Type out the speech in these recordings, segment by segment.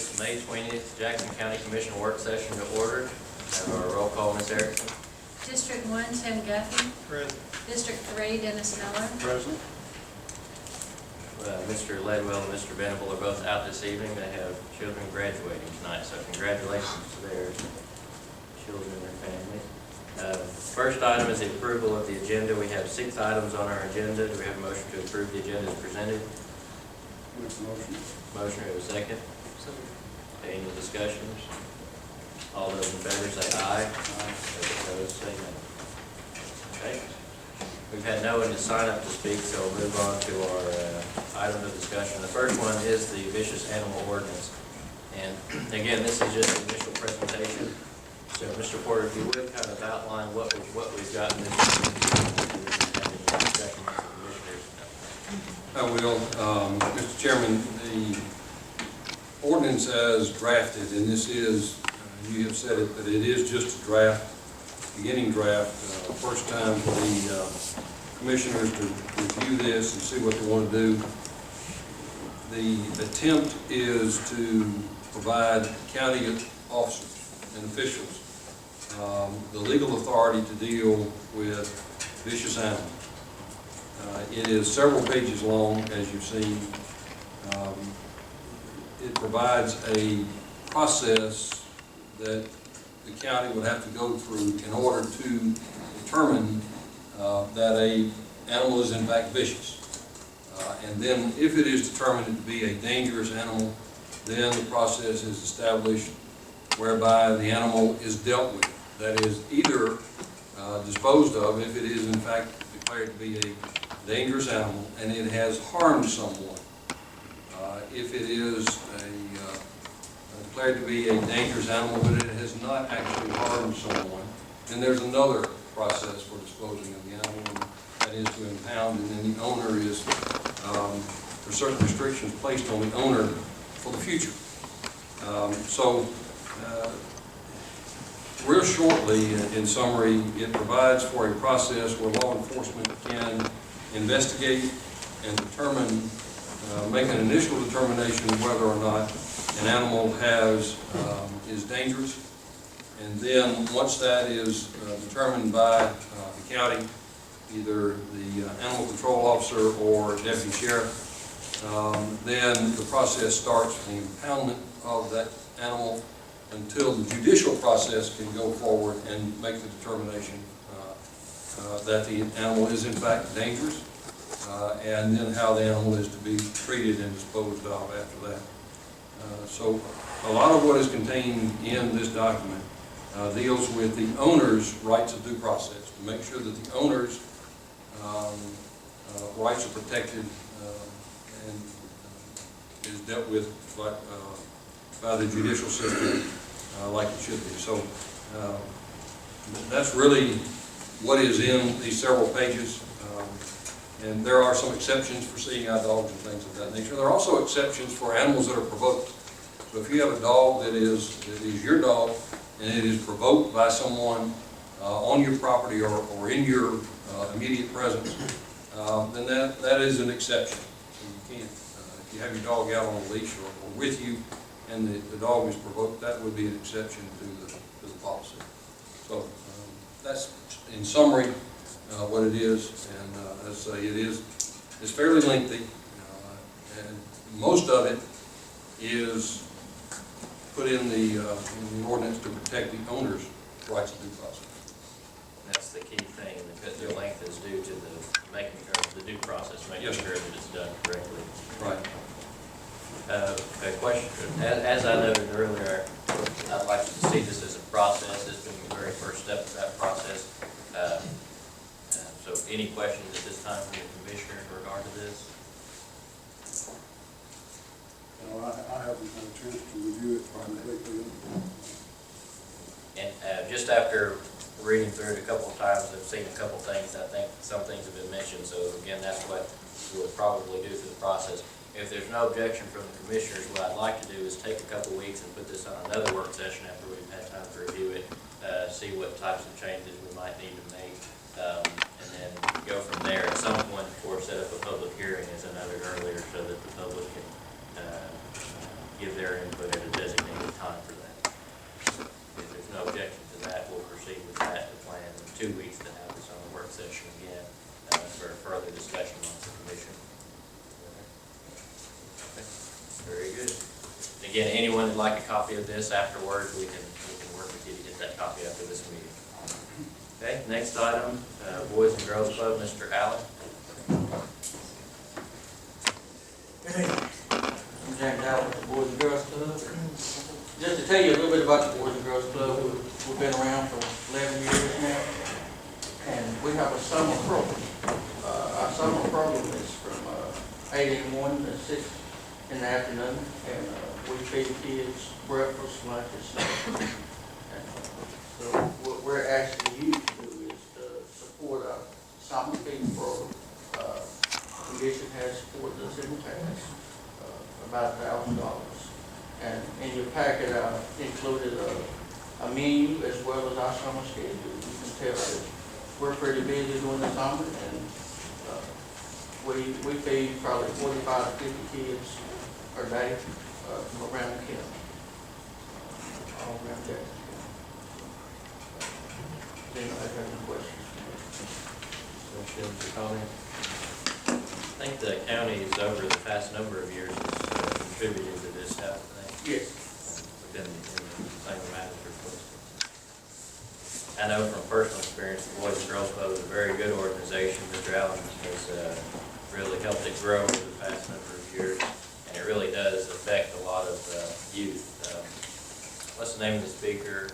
this May 20th Jackson County Commission work session to order. Have our roll call, Ms. Erickson. District 1, Tim Guffey. Present. District 3, Dennis Miller. Present. Mr. Ledwell and Mr. Venable are both out this evening. They have children graduating tonight, so congratulations to their children and their families. First item is the approval of the agenda. We have 6 items on our agenda. Do we have a motion to approve the agenda as presented? Make the motion. Motion, we have a second. Any discussions? All those in favor say aye. Those opposed say no. Okay. We've had no one to sign up to speak, so we'll move on to our items of discussion. The first one is the vicious animal ordinance. And again, this is just an initial presentation. So, Mr. Porter, if you would kind of outline what we've got in this discussion with the commissioners. I will. Mr. Chairman, the ordinance as drafted, and this is, you have said it, that it is just a draft, beginning draft, first time for the commissioners to review this and see what they want to do. The attempt is to provide county officers and officials the legal authority to deal with vicious animals. It is several pages long, as you've seen. It provides a process that the county would have to go through in order to determine that an animal is in fact vicious. And then if it is determined to be a dangerous animal, then the process is established whereby the animal is dealt with. That is either disposed of if it is in fact declared to be a dangerous animal and it has harmed someone. If it is declared to be a dangerous animal but it has not actually harmed someone, then there's another process for disposing of the animal, and that is to impound, and then the owner is, there's certain restrictions placed on the owner for the future. Real shortly, in summary, it provides for a process where law enforcement can investigate and determine, make an initial determination of whether or not an animal is dangerous. And then once that is determined by the county, either the animal control officer or deputy sheriff, then the process starts for the impoundment of that animal until the judicial process can go forward and make the determination that the animal is in fact dangerous, and then how the animal is to be treated and disposed of after that. So a lot of what is contained in this document deals with the owner's rights of due process, to make sure that the owner's rights are protected and is dealt with by the judicial system like it should be. So that's really what is in these several pages. And there are some exceptions for seeing eye dogs and things of that nature. There are also exceptions for animals that are provoked. So if you have a dog that is your dog and it is provoked by someone on your property or in your immediate presence, then that is an exception. So you can't, if you have your dog out on a leash or with you and the dog is provoked, that would be an exception to the policy. So that's in summary what it is, and as I say, it's fairly lengthy, and most of it is put in the ordinance to protect the owner's rights of due process. That's the key thing, because the length is due to the due process, making sure that it's done correctly. Right. A question, as I noted earlier, I'd like to see this as a process. This being the very first step of that process. So any questions at this time from the commissioner in regard to this? No, I haven't had a chance to review it completely. And just after reading through it a couple of times, I've seen a couple things. I think some things have been mentioned. So again, that's what we'll probably do through the process. If there's no objection from the commissioners, what I'd like to do is take a couple weeks and put this on another work session after we've had time to review it, see what types of changes we might need to make, and then go from there. At some point, of course, set up a public hearing, as I noted earlier, so that the public can give their input at a again, anyone that'd like a copy of this afterwards, we can work with you to get that copy after this meeting. Okay, next item, Boys and Girls Club, Mr. Allen. I'm James Allen with the Boys and Girls Club. Just to tell you a little bit about the Boys and Girls Club, we've been around for 11 years now, and we have a summer program. Our summer program is from 8 in the morning to 6 in the afternoon, and we feed kids breakfast, lunch, and snacks. So what we're asking you to do is to support our summer feeding program. The commission has supported us in the past, about $1,000. And in your packet, I included a menu as well as our summer schedule. You can tell that we're pretty busy during the summer, and we feed probably 45 to 50 kids per day from around the county, all around Jackson County. Does anybody have any questions? Questions or comments? I think the county is over the past number of years has contributed to this type of thing. Yes. Within the same amount as requested. I know from personal experience, the Boys and Girls Club is a very good organization. Mr. Allen has really helped it grow over the past number of years, and it really does affect a lot of youth. What's the name of the speaker?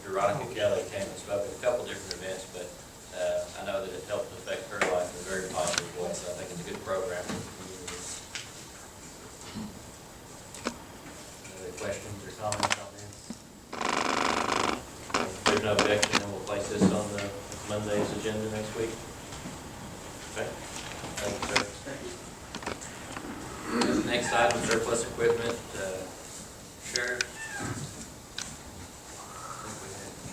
Veronica Kelly came and spoke at a couple different events, but I know that it helped affect her life in a very positive way, so I think it's a good program for the community. Any other questions or comments on this? If there's no objection, then we'll place this on the Monday's agenda next week. Okay. Thank you, sir. Thank you. Next item, surplus equipment. Sheriff?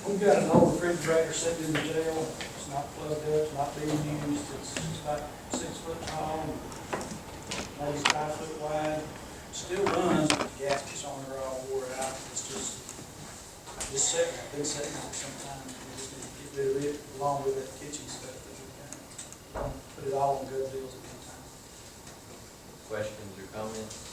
We've got an old refrigerator sitting in the jail. It's not plugged up, it's not being used. It's about 6 foot tall, maybe 5 foot wide. Still runs, but the gaskets on it are all wore out. It's just sitting. I've been sitting on it sometimes. We just need to get rid of it along with that kitchen stuff that we've got. Don't put it all on good deals at one time. Questions or comments?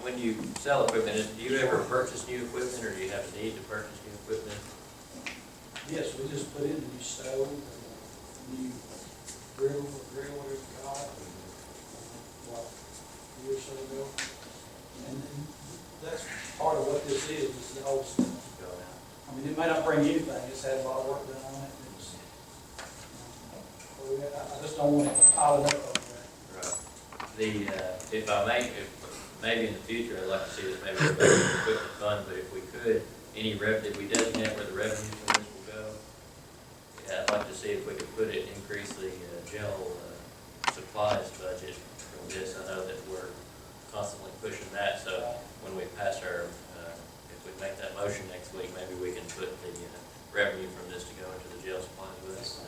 When you sell equipment, do you ever purchase new equipment, or do you have a need to purchase new equipment? Yes, we just put in a new stove, a new grill, whatever you call it, what, a year or so ago. And that's part of what this is the whole stuff. I mean, it may not bring anything, it's had a lot of work done on it. I just don't want it piling up over there. Right. If I may, maybe in the future, I'd like to see this maybe go back to the equipment fund, but if we could, did we designate where the revenues from this will go? Yeah, I'd like to see if we could increase the jail supplies budget from this. I know that we're constantly pushing that, so when we pass if we make that motion next week, maybe we can put the revenue from this to go into the jail supplies with us.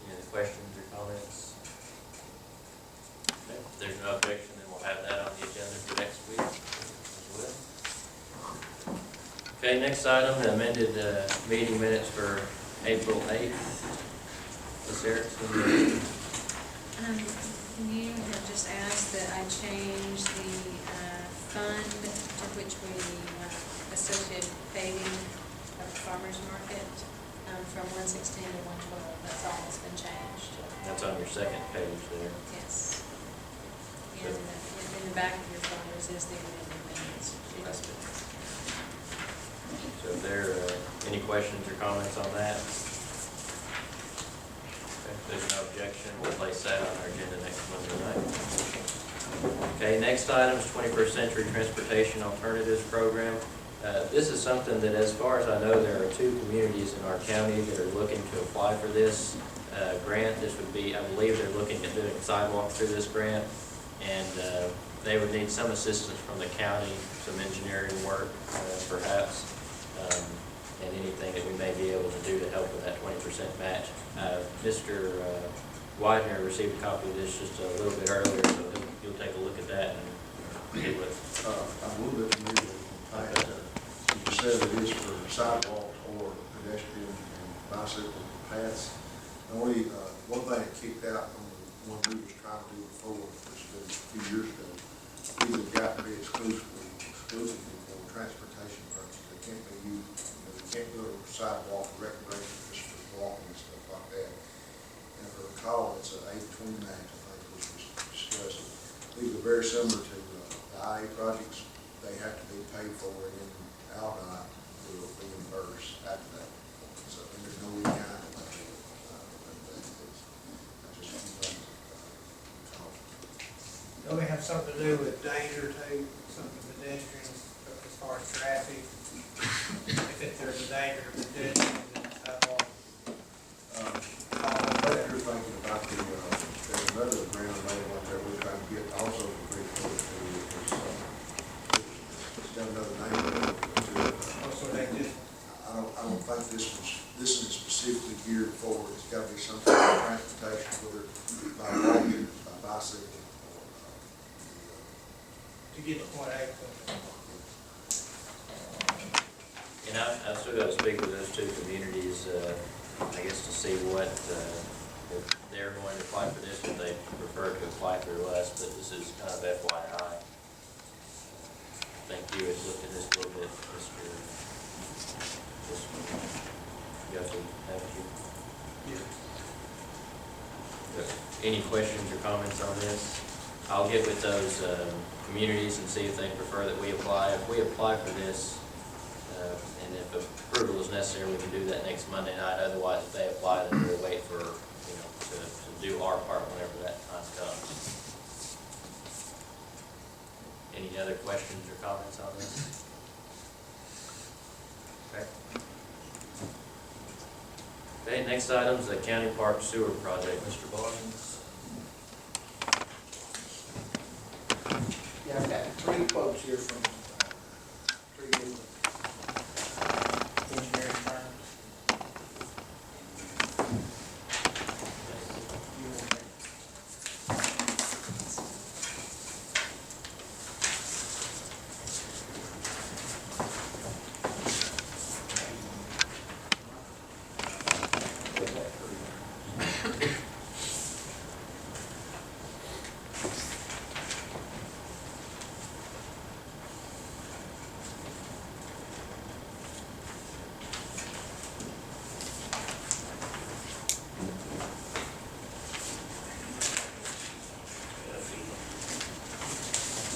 Any other questions or comments? Okay, if there's no objection, then we'll have that on the agenda for next week as well. Okay, next item, the amended meeting minutes for April 8th. Ms. Erickson? Can you have just asked that I change the fund to which we associated paving of the farmer's market from 116 to 112? That's all that's been changed. That's on your second page there. Yes. And in the back of your folders is the amended minutes. So if there are any questions or comments on that? Okay, if there's no objection, we'll place that on our agenda next Monday night. Okay, next item is 21st Century Transportation Alternatives Program. This is something that, as far as I know, there are 2 communities in our county that are looking to apply for this grant. This would be, I believe they're looking at doing sidewalks through this grant, and they would need some assistance from the county, some engineering work perhaps, and anything that we may be able to do to help with that 20% match. Mr. Widener received a copy of this just a little bit earlier, so he'll take a look at that and see what. I'm a little bit familiar with it. You said it is for sidewalks or pedestrian and bicycle paths. Only, one thing that kicked out from the one we was trying to do before, which was a few years ago. These have got to be exclusively for transportation purposes. They can't be used, they can't go to sidewalk recreation, just for walking and stuff like that. And if I recall, it's an 820 Max, I think, which was discussed. These are very similar to the IA projects. They have to be paid for, and then Aldott will reimburse after that. So there's no kind of that. That's just a few things. Don't we have something to do with danger too, something pedestrian as far as traffic? If there's a danger of pedestrian in the sidewalk. I think you're thinking about there's another grant available out there we're trying to get also the bridge over to, it's got another name to it. Also, they just, I don't think this is specifically geared for, it's got to be some kind of transportation, whether by walking, by bicycle, or, to get to point A. And I've still got to speak with those two communities, I guess, to see what, if they're going to apply for this, if they prefer to apply through us, but this is kind of FYI. I think you had looked at this a little bit, Mr. Guthrie, haven't you? Any questions or comments on this? I'll get with those communities and see if they prefer that we apply. If we apply for this, and if approval is necessary, we can do that next Monday night. Otherwise, if they apply, then we'll wait for, to do our part whenever that time comes. Any other questions or comments on this? Okay. Okay, next item is the County Park Sewer Project. Mr. Barnes? Yeah, I've got 3 quotes here from 3 different engineering firms. You want that?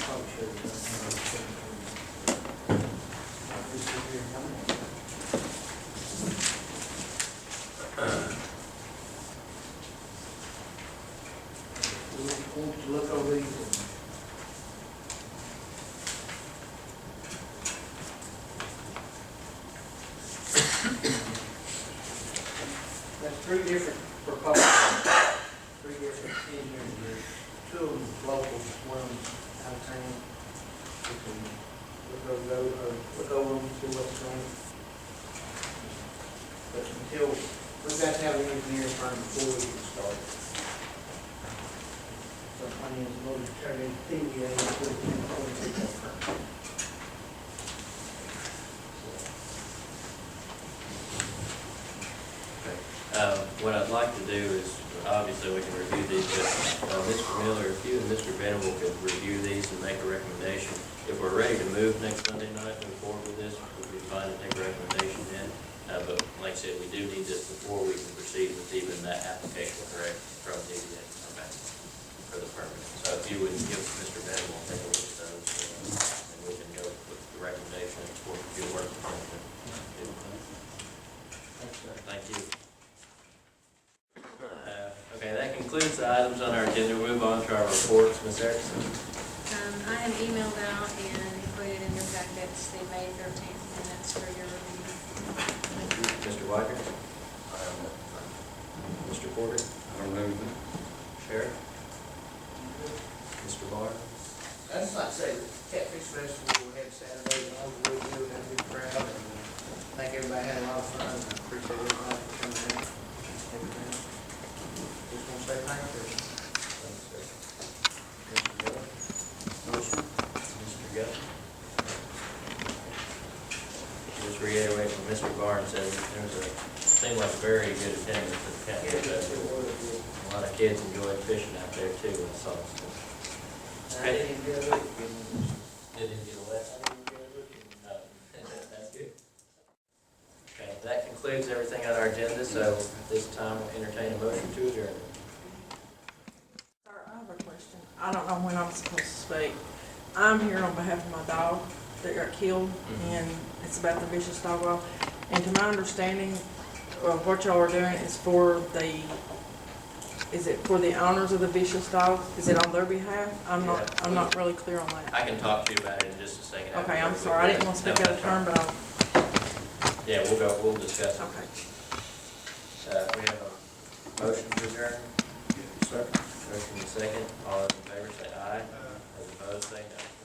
Probably should have done that. We want to look over these. That's 3 different proposals, 3 different engineering groups. 2 of them local, one out of town. We can look over them, see what's going on. But until, we've got to have an engineering firm before we can start. So I mean, it's going to turn into TVA, before we can take that firm. What I'd like to do is, obviously, we can review these, but Mr. Miller, if you and Mr. Venable could review these and make a recommendation. If we're ready to move next Monday night, move forward with this, we'll be fine to take a recommendation then. But like I said, we do need this before we can proceed with even that application, correct, from TVA, okay, for the permit. So if you would give Mr. Venable, take a look at those, and we can go with the recommendation for your work. Thank you. Okay, that concludes the items on our agenda. We'll move on to our reports. Ms. Erickson? I have emailed out and included in your packets the May 13th minutes for your review. Mr. Whiter? Mr. Porter? I don't know anything. Sheriff? Mr. Barr? I'd just like to say, the Catfish Festival we had Saturday, and over the weekend, we had a big crowd, and I think everybody had a lot of fun, and I appreciate everybody for coming out. Everything. Just want to say thank you. Mr. Guthrie? Just reiterate what Mr. Barnes said, there was seemed like very good attendance at the Catfish Festival. A lot of kids enjoyed fishing out there too, I saw. I didn't even get a look. Didn't get wet? No. That's good. Okay, that concludes everything on our agenda, so at this time we'll entertain a motion to adjourn. Sir, I have a question. I don't know when I'm supposed to speak. I'm here on behalf of my dog that got killed, and it's about the vicious dog law. And to my understanding, what y'all are doing is is it for the owners of the vicious dogs? Is it on their behalf? I'm not really clear on that. I can talk to you about it in just a second. Okay, I'm sorry. I didn't want to speak out of turn, but I'll, Yeah, we'll discuss it. okay. We have a motion to adjourn. Second. Motion and second. All those in favor say aye. Those opposed say no.